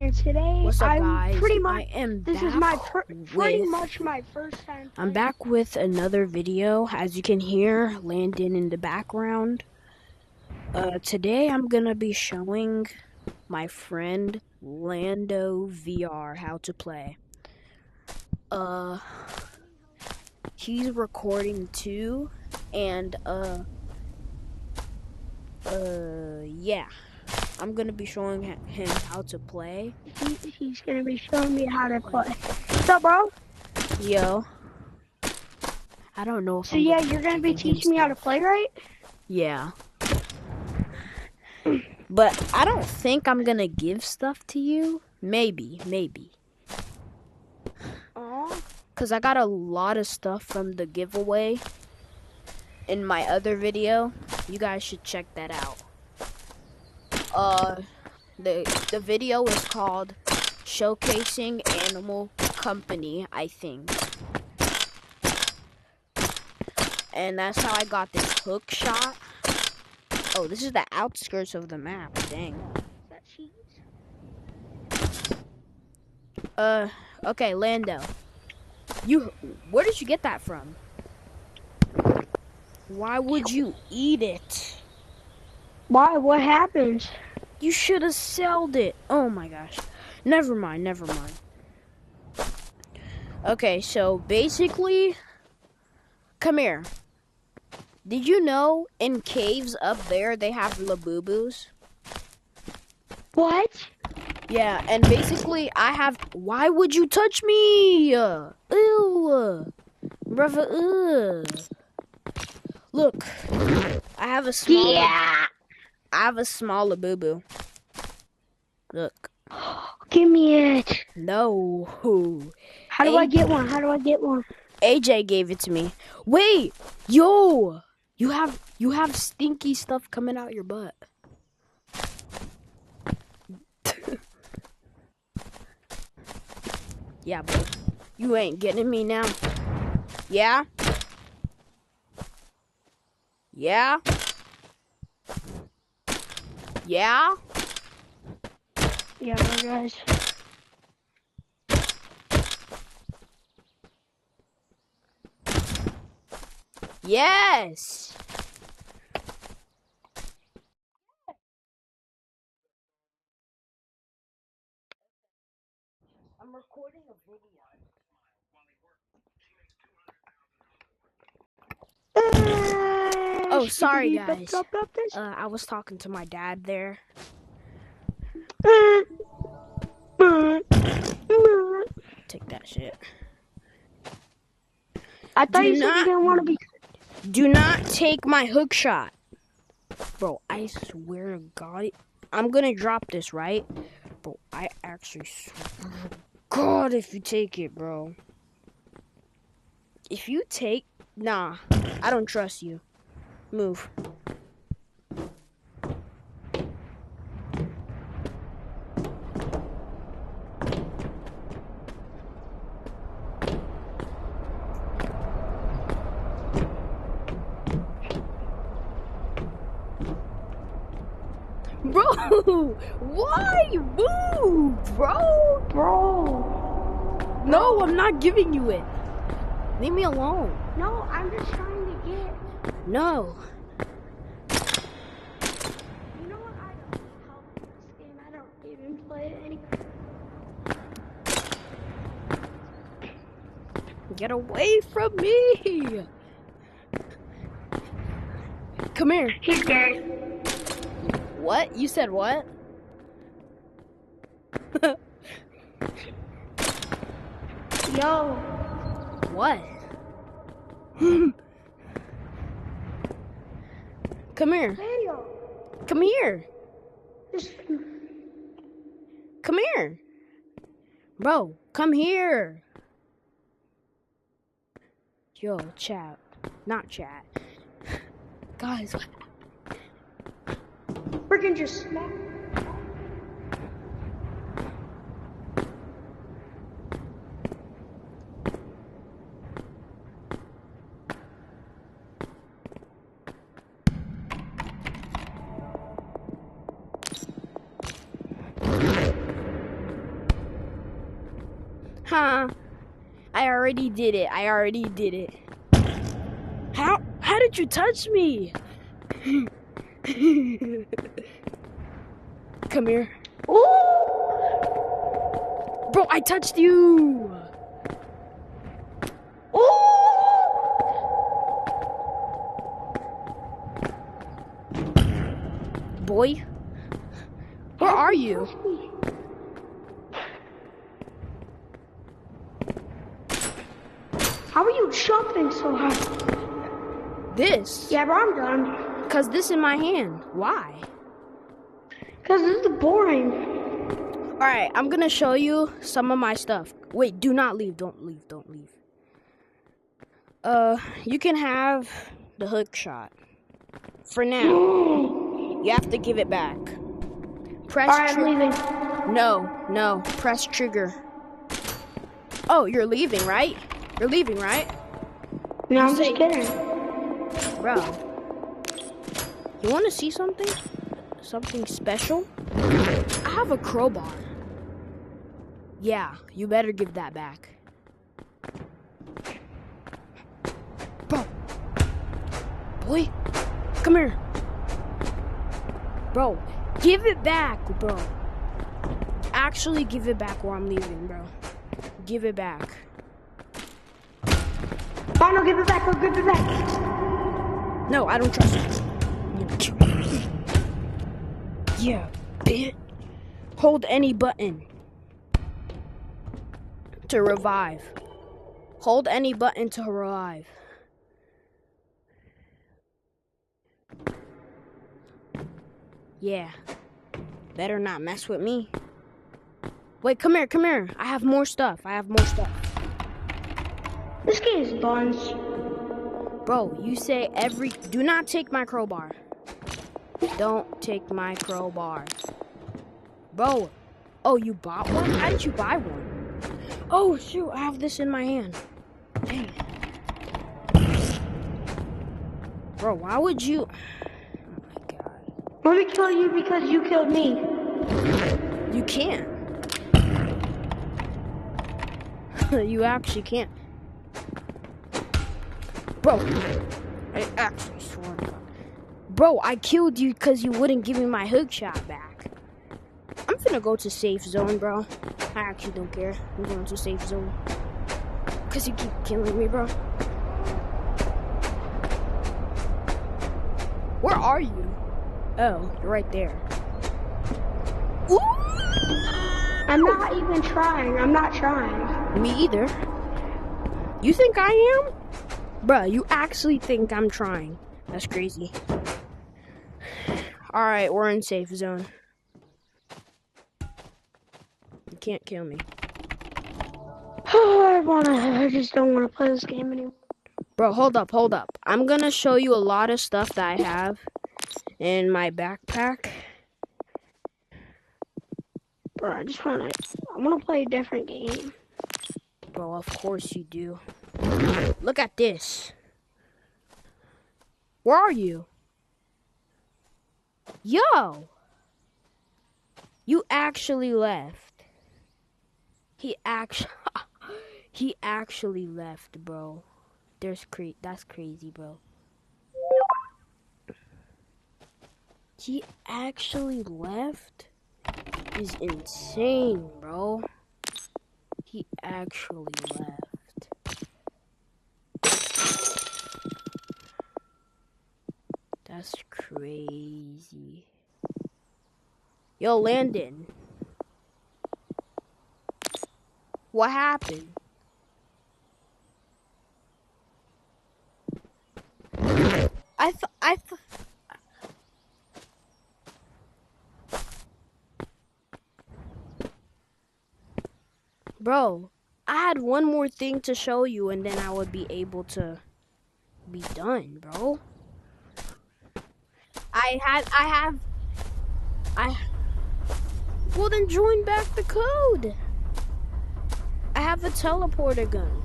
And today, What's up, I'm guys? pretty much. I am This is pretty much my first time. I'm back with another video. As you can hear, Landon in the background. Today I'm gonna be showing my friend landovr how to play. He's recording too, and yeah. I'm gonna be showing him how to play. He's gonna be showing me how to play. What's up, bro? Yo. I don't know if So I'm yeah, you're gonna be teaching me how to play, right? Yeah. But I don't think I'm gonna give stuff to you. Maybe. Cause I got a lot of stuff from the giveaway in my other video. You guys should check that out. The video is called Showcasing Animal Company, I think. And that's how I got this hook shot. Oh, this is the outskirts of the map. Dang. Is that cheese? Okay, Lando. Where did you get that from? Why would you eat it? Why? What happened? You should have sold it. Oh my gosh. Never mind. Okay, so basically, come here. Did you know in caves up there they have labubus? What? Yeah, and basically why would you touch me? Ew. Brother, ew. Look, I have a small labubu. Look. Give me it. No. How do I get one? AJ gave it to me. Wait, yo, you have stinky stuff coming out your butt. Yeah, bro, you ain't getting me now. Yeah. Yeah, guys. Yes. I'm recording a video. Oh, sorry guys. I was talking to my dad there. Take that shit. I thought you said you didn't want to be. Do not take my hook shot. Bro, I swear to God, I'm gonna drop this, right? Bro, I actually swear to God if you take it, bro. If you take... Nah, I don't trust you. Move. Bro, why move, bro? No, I'm not giving you it. Leave me alone. No, I'm just trying to get. No. You know what? I don't help this game. I don't even play it anymore. Get away from me. Come here. He's dead. What? You said what? Yo. What? Come here. Hey, yo. Come here. Come here. Bro, come here. Yo, chat. Not chat. Guys. Freaking just smack. Huh? I already did it. I already did it. How did you touch me? Come here. Ooh! Bro, I touched you. Ooh! Boy, where are you? How are you jumping so high? This. Yeah, bro, I'm done. Cause this in my hand. Why? Because this is boring. Alright, I'm gonna show you some of my stuff. Wait, do not leave. Don't leave. Don't leave. You can have the hook shot. For now. You have to give it back. Press Alright, I'm leaving. No. Press trigger. Oh, you're leaving, right? You're leaving, right? No, I'm just kidding. Bro. You wanna see something? Something special? I have a crowbar. Yeah, you better give that back. Bro. Boy, come here. Bro, give it back, bro. Actually, give it back or I'm leaving, bro. Give it back. Oh, no, give it back, bro, give it back. No, I don't trust you. Yeah, bitch. Hold any button to revive. Hold any button to revive. Yeah. Better not mess with me. Wait, come here. I have more stuff. This game is buns. Bro, you say do not take my crowbar. Don't take my crowbar. Bro. Oh, you bought one? How did you buy one? Oh, shoot. I have this in my hand. Dang. Bro, why would you... Oh, my God. I'm gonna kill you because you killed me. You can't. You actually can't. Bro. I actually swear to God. Bro, I killed you because you wouldn't give me my hook shot back. I'm finna go to safe zone, bro. I actually don't care. I'm going to safe zone. Because you keep killing me, bro. Where are you? Oh, you're right there. Ooh! I'm not even trying. I'm not trying. Me either. You think I am? Bruh, you actually think I'm trying. That's crazy. Alright, we're in safe zone. You can't kill me. I just don't want to play this game anymore. Bro, hold up. I'm gonna show you a lot of stuff that I have in my backpack. Bro, I want to play a different game. Bro, of course you do. Look at this. Where are you? Yo! You actually left. He actually left, bro. That's crazy, bro. He actually left? Is insane, bro. He actually left. That's crazy. Yo, Landon. What happened? I thought. Bro, I had one more thing to show you and then I would be able to be done, bro. Well, then join back the code. I have a teleporter gun.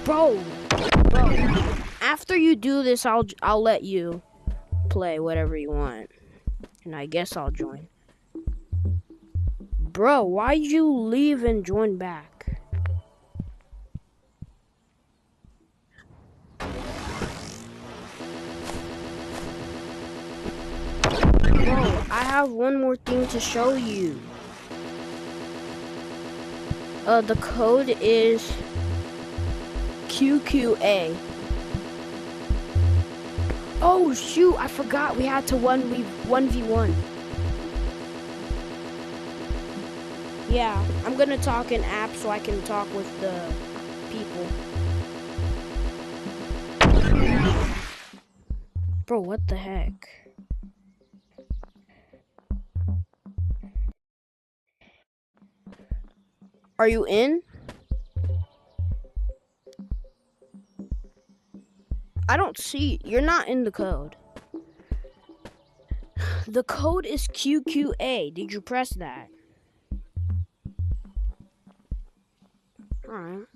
Bro. After you do this, I'll let you play whatever you want. And I guess I'll join. Bro, why'd you leave and join back? Bro, I have one more thing to show you. The code is QQA. Oh shoot, I forgot we had to 1v1. Yeah, I'm gonna talk in app so I can talk with the people. Bro, what the heck? Are you in? I don't see. You're not in the code. The code is QQA. Did you press that? Alright.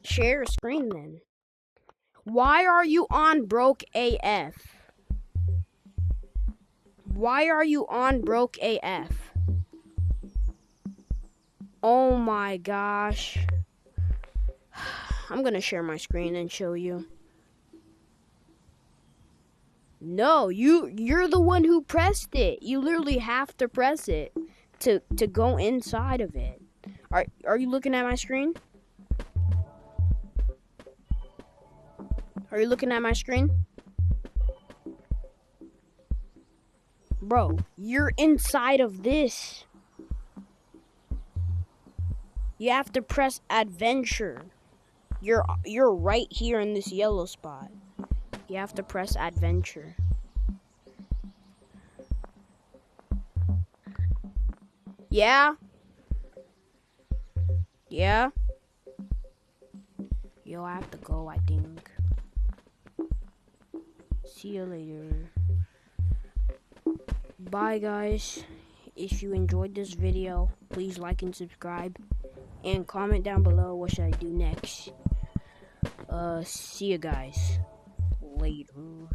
Share a screen then. Why are you on broke AF? Why are you on broke AF? Oh my gosh. I'm gonna share my screen and show you. No, you're the one who pressed it. You literally have to press it to go inside of it. Are you looking at my screen? Are you looking at my screen? Bro, you're inside of this. You have to press adventure. You're right here in this yellow spot. You have to press adventure. Yeah? Yeah? Yo, I have to go, I think. See you later. Bye, guys. If you enjoyed this video, please like and subscribe. And comment down below what should I do next. See you guys later.